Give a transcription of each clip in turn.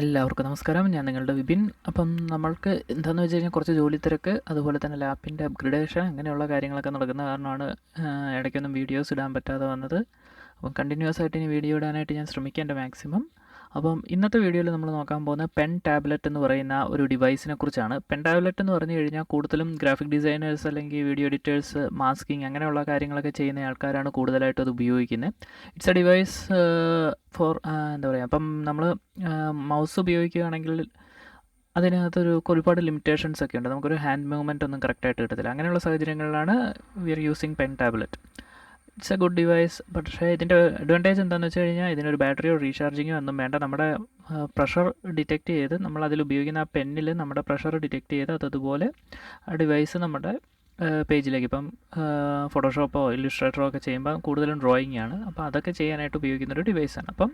എല്ലാവർക്കും നമസ്കാരം. ഞാൻ നിങ്ങളുടെ വിപിൻ. അപ്പം നമ്മൾക്ക് എന്താണെന്ന് വെച്ച് കഴിഞ്ഞാൽ കുറച്ച് ജോലി തിരക്ക്, അതുപോലെ തന്നെ ലാപ്പിൻ്റെ അപ്ഗ്രഡേഷൻ അങ്ങനെയുള്ള കാര്യങ്ങളൊക്കെ നടക്കുന്ന കാരണമാണ് ഇടയ്ക്കൊന്നും വീഡിയോസ് ഇടാൻ പറ്റാതെ വന്നത്. അപ്പം കണ്ടിന്യൂസ് ആയിട്ട് ഇനി വീഡിയോ ഇടാനായിട്ട് ഞാൻ ശ്രമിക്കാം എൻ്റെ മാക്സിമം. അപ്പം ഇന്നത്തെ വീഡിയോയിൽ നമ്മൾ നോക്കാൻ പോകുന്ന പെൻ ടാബ്ലറ്റ് എന്ന് പറയുന്ന ഒരു ഡിവൈസിനെ കുറിച്ചാണ്. പെൻ ടാബ്ലറ്റ് എന്ന് പറഞ്ഞു കഴിഞ്ഞാൽ കൂടുതലും ഗ്രാഫിക് ഡിസൈനേഴ്സ് അല്ലെങ്കിൽ വീഡിയോ എഡിറ്റേഴ്സ്, മാസ്കിങ് അങ്ങനെയുള്ള കാര്യങ്ങളൊക്കെ ചെയ്യുന്ന ആൾക്കാരാണ് കൂടുതലായിട്ട് അത് ഉപയോഗിക്കുന്നത്. ഇറ്റ്സ് എ ഡിവൈസ് ഫോർ എന്താ പറയുക, അപ്പം നമ്മൾ മൗസ് ഉപയോഗിക്കുകയാണെങ്കിൽ അതിനകത്തൊരു ഒരുപാട് ലിമിറ്റേഷൻസ് ഒക്കെ ഉണ്ട്. നമുക്കൊരു ഹാൻഡ് മൂവ്മെൻ്റ് ഒന്നും കറക്റ്റായിട്ട് കിട്ടത്തില്ല. അങ്ങനെയുള്ള സാഹചര്യങ്ങളിലാണ് we are using pen tablet. It's a good device. പക്ഷേ ഇതിൻ്റെ അഡ്വാൻറ്റേജ് എന്താണെന്ന് വെച്ച് കഴിഞ്ഞാൽ ഇതിനൊരു ബാറ്ററിയോ റീചാർജിങ്ങോ ഒന്നും വേണ്ട. നമ്മുടെ പ്രഷർ ഡിറ്റക്റ്റ് ചെയ്ത് നമ്മൾ അതിൽ ഉപയോഗിക്കുന്ന ആ പെന്നിൽ നമ്മുടെ പ്രഷർ ഡിറ്റക്റ്റ് ചെയ്ത് അതുപോലെ ആ ഡിവൈസ് നമ്മുടെ പേജിലേക്ക്, ഇപ്പം ഫോട്ടോഷോപ്പോ ഇല്ലുസ്ട്രേറ്ററോ ഒക്കെ ചെയ്യുമ്പോൾ കൂടുതലും ഡ്രോയിങ് ആണ്, അപ്പോൾ അതൊക്കെ ചെയ്യാനായിട്ട് ഉപയോഗിക്കുന്നൊരു ഡിവൈസാണ്. അപ്പം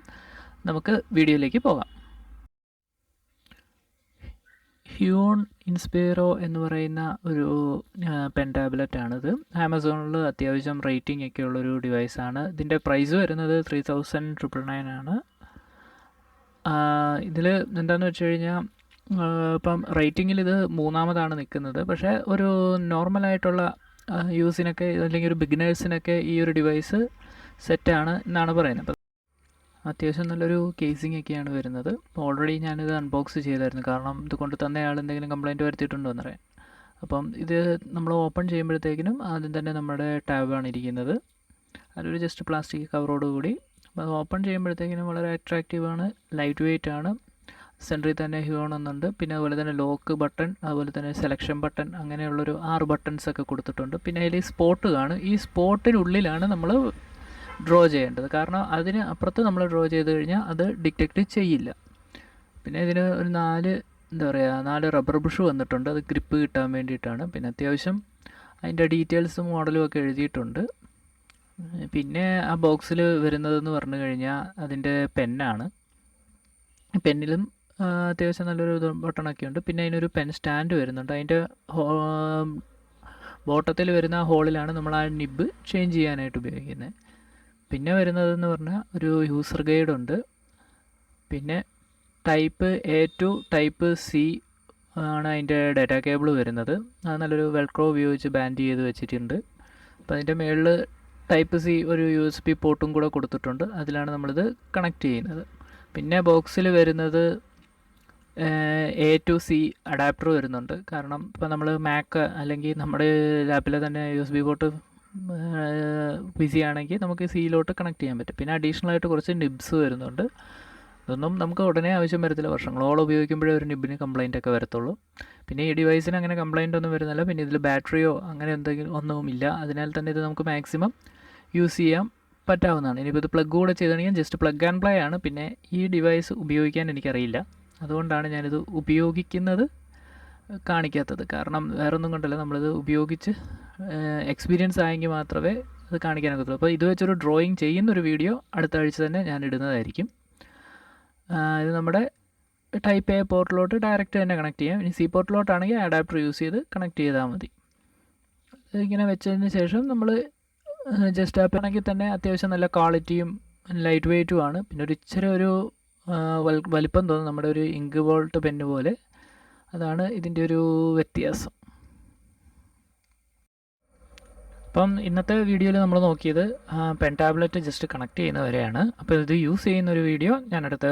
നമുക്ക് വീഡിയോയിലേക്ക് പോകാം. ഹ്യൂൺ ഇൻസ്പൈറോ എന്ന് പറയുന്ന ഒരു പെൻ ടാബ്ലറ്റാണിത്. ആമസോണിൽ അത്യാവശ്യം റേറ്റിംഗ് ഒക്കെ ഉള്ളൊരു ഡിവൈസാണ്. ഇതിൻ്റെ പ്രൈസ് വരുന്നത് 3999 ആണ്. ഇതിൽ എന്താണെന്ന് വെച്ച് കഴിഞ്ഞാൽ ഇപ്പം റേറ്റിങ്ങിൽ ഇത് മൂന്നാമതാണ് നിൽക്കുന്നത്. പക്ഷേ ഒരു നോർമലായിട്ടുള്ള യൂസിനൊക്കെ അല്ലെങ്കിൽ ഒരു ബിഗിനേഴ്സിനൊക്കെ ഈ ഒരു ഡിവൈസ് സെറ്റാണ് എന്നാണ് പറയുന്നത്. അത്യാവശ്യം നല്ലൊരു കേസിംഗ് ഒക്കെയാണ് വരുന്നത്. ഓൾറെഡി ഞാനിത് അൺബോക്സ് ചെയ്തായിരുന്നു, കാരണം ഇത് കൊണ്ട് തന്നയാൾ എന്തെങ്കിലും കംപ്ലയിൻറ്റ് വരുത്തിയിട്ടുണ്ടോ എന്നറിയാൻ. അപ്പം ഇത് നമ്മൾ ഓപ്പൺ ചെയ്യുമ്പോഴത്തേക്കിനും ആദ്യം തന്നെ നമ്മുടെ ടാബാണ് ഇരിക്കുന്നത്. അതൊരു ജസ്റ്റ് പ്ലാസ്റ്റിക് കവറോട് കൂടി. അപ്പോൾ അത് ഓപ്പൺ ചെയ്യുമ്പോഴത്തേക്കിനും വളരെ അട്രാക്റ്റീവാണ്, ലൈറ്റ് വെയ്റ്റ് ആണ്. സെൻറ്ററിൽ തന്നെ ഹ്യൂൺ എന്നുണ്ട്. പിന്നെ അതുപോലെ തന്നെ ലോക്ക് ബട്ടൺ, അതുപോലെ തന്നെ സെലക്ഷൻ ബട്ടൺ, അങ്ങനെയുള്ളൊരു 6 ബട്ടൺസ് ഒക്കെ കൊടുത്തിട്ടുണ്ട്. പിന്നെ അതിൽ സ്പോട്ട് കാണും. ഈ സ്പോട്ടിനുള്ളിലാണ് നമ്മൾ ഡ്രോ ചെയ്യേണ്ടത്, കാരണം അതിന് അപ്പുറത്ത് നമ്മൾ ഡ്രോ ചെയ്ത് കഴിഞ്ഞാൽ അത് ഡിറ്റക്റ്റ് ചെയ്യില്ല. പിന്നെ ഇതിന് ഒരു 4 റബ്ബർ ബുഷ് വന്നിട്ടുണ്ട്. അത് ഗ്രിപ്പ് കിട്ടാൻ വേണ്ടിയിട്ടാണ്. പിന്നെ അത്യാവശ്യം അതിൻ്റെ ഡീറ്റെയിൽസും മോഡലും ഒക്കെ എഴുതിയിട്ടുണ്ട്. പിന്നെ ആ ബോക്സിൽ വരുന്നതെന്ന് പറഞ്ഞു കഴിഞ്ഞാൽ അതിൻ്റെ പെന്നാണ്. പെന്നിലും അത്യാവശ്യം നല്ലൊരു ബട്ടണൊക്കെ ഉണ്ട്. പിന്നെ അതിനൊരു പെൻ സ്റ്റാൻഡ് വരുന്നുണ്ട്. അതിൻ്റെ ബോട്ടത്തിൽ വരുന്ന ഹോളിലാണ് നമ്മൾ ആ നിബ് ചേഞ്ച് ചെയ്യാനായിട്ട് ഉപയോഗിക്കുന്നത്. പിന്നെ വരുന്നതെന്ന് പറഞ്ഞാൽ ഒരു യൂസർ ഗൈഡ് ഉണ്ട്. പിന്നെ type A to type C ആണ് അതിൻ്റെ ഡാറ്റ കേബിൾ വരുന്നത്. അത് നല്ലൊരു വെൽക്രോ ഉപയോഗിച്ച് ബാൻഡ് ചെയ്ത് വെച്ചിട്ടുണ്ട്. അപ്പോൾ അതിൻ്റെ മുകളിൽ ടൈപ്പ് C ഒരു USB പോർട്ടും കൂടെ കൊടുത്തിട്ടുണ്ട്. അതിലാണ് നമ്മളിത് കണക്ട് ചെയ്യുന്നത്. പിന്നെ ബോക്സിൽ വരുന്നത് A ടു C അഡാപ്റ്റർ വരുന്നുണ്ട്. കാരണം ഇപ്പോൾ നമ്മൾ മാക്ക് അല്ലെങ്കിൽ നമ്മുടെ ലാപ്പിലെ തന്നെ USB പോർട്ട് ബിസി ആണെങ്കിൽ നമുക്ക് സിയിലോട്ട് കണക്ട് ചെയ്യാൻ പറ്റും. പിന്നെ അഡീഷണൽ ആയിട്ട് കുറച്ച് നിബ്സ് വരുന്നുണ്ട്. ഇതൊന്നും നമുക്ക് ഉടനെ ആവശ്യം വരത്തില്ല, വർഷങ്ങളോളം ഉപയോഗിക്കുമ്പോഴേ ഒരു നിബിന് കംപ്ലയിൻ്റ് ഒക്കെ വരത്തുള്ളൂ. പിന്നെ ഈ ഡിവൈസിന് അങ്ങനെ കംപ്ലയിൻ്റ് ഒന്നും വരുന്നില്ല. പിന്നെ ഇതിൽ ബാറ്ററിയോ അങ്ങനെ എന്തെങ്കിലും ഒന്നുമില്ല. അതിനാൽ തന്നെ ഇത് നമുക്ക് മാക്സിമം യൂസ് ചെയ്യാൻ പറ്റാവുന്നതാണ്. ഇനിയിപ്പോൾ ഇത് പ്ലഗ് കൂടെ ചെയ്തിട്ടുണ്ടെങ്കിൽ ജസ്റ്റ് പ്ലഗ് ആൻഡ് പ്ലേ ആണ്. പിന്നെ ഈ ഡിവൈസ് ഉപയോഗിക്കാൻ എനിക്കറിയില്ല, അതുകൊണ്ടാണ് ഞാനിത് ഉപയോഗിക്കുന്നത് കാണിക്കാത്തത്. കാരണം വേറൊന്നും കൊണ്ടല്ല, നമ്മളിത് ഉപയോഗിച്ച് എക്സ്പീരിയൻസ് ആയെങ്കിൽ മാത്രമേ അത് കാണിക്കാനൊക്കത്തുള്ളൂ. അപ്പോൾ ഇത് വെച്ചൊരു ഡ്രോയിങ് ചെയ്യുന്നൊരു വീഡിയോ അടുത്ത ആഴ്ച തന്നെ ഞാൻ ഇടുന്നതായിരിക്കും. ഇത് നമ്മുടെ ടൈപ്പ് A പോർട്ടിലോട്ട് ഡയറക്റ്റ് തന്നെ കണക്ട് ചെയ്യാം. ഇനി C പോർട്ടിലോട്ടാണെങ്കിൽ അഡാപ്റ്റർ യൂസ് ചെയ്ത് കണക്ട് ചെയ്താൽ മതി. ഇങ്ങനെ വെച്ചതിന് ശേഷം നമ്മൾ ജസ്റ്റ് ആപ്പ് ആണെങ്കിൽ തന്നെ അത്യാവശ്യം നല്ല ക്വാളിറ്റിയും ലൈറ്റ് വെയ്റ്റും ആണ്. പിന്നെ ഒരു ഇച്ചിരി ഒരു വലിപ്പം തോന്നും, നമ്മുടെ ഒരു ഇങ്ക് ബോൾട്ട് പെന്ന് പോലെ. അതാണ് ഇതിൻ്റെ ഒരു വ്യത്യാസം. അപ്പം ഇന്നത്തെ വീഡിയോയിൽ നമ്മൾ നോക്കിയത് പെൻ ടാബ്ലറ്റ് ജസ്റ്റ് കണക്ട് ചെയ്യുന്നവരെയാണ്. അപ്പോൾ ഇത് യൂസ് ചെയ്യുന്നൊരു വീഡിയോ ഞാൻ അടുത്ത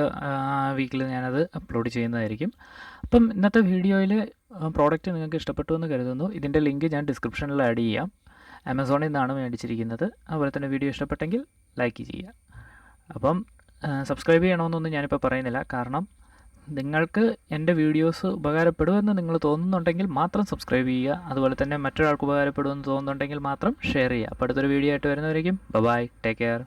വീക്കിൽ ഞാനത് അപ്ലോഡ് ചെയ്യുന്നതായിരിക്കും. അപ്പം ഇന്നത്തെ വീഡിയോയിൽ പ്രോഡക്റ്റ് നിങ്ങൾക്ക് ഇഷ്ടപ്പെട്ടു എന്ന് കരുതുന്നു. ഇതിൻ്റെ ലിങ്ക് ഞാൻ ഡിസ്ക്രിപ്ഷനിൽ ആഡ് ചെയ്യാം. ആമസോണിൽ നിന്നാണ് മേടിച്ചിരിക്കുന്നത്. അതുപോലെ തന്നെ വീഡിയോ ഇഷ്ടപ്പെട്ടെങ്കിൽ ലൈക്ക് ചെയ്യുക. അപ്പം സബ്സ്ക്രൈബ് ചെയ്യണമെന്നൊന്നും ഞാനിപ്പോൾ പറയുന്നില്ല, കാരണം നിങ്ങൾക്ക് എൻ്റെ വീഡിയോസ് ഉപകാരപ്പെടുമെന്ന് നിങ്ങൾ തോന്നുന്നുണ്ടെങ്കിൽ മാത്രം സബ്സ്ക്രൈബ് ചെയ്യുക. അതുപോലെ തന്നെ മറ്റൊരാൾക്ക് ഉപകാരപ്പെടുമെന്ന് തോന്നുന്നുണ്ടെങ്കിൽ മാത്രം ഷെയർ ചെയ്യുക. അപ്പോൾ അടുത്തൊരു വീഡിയോ ആയിട്ട് വരുന്നവരേക്കും ബൈ, ടേക്ക് കെയർ.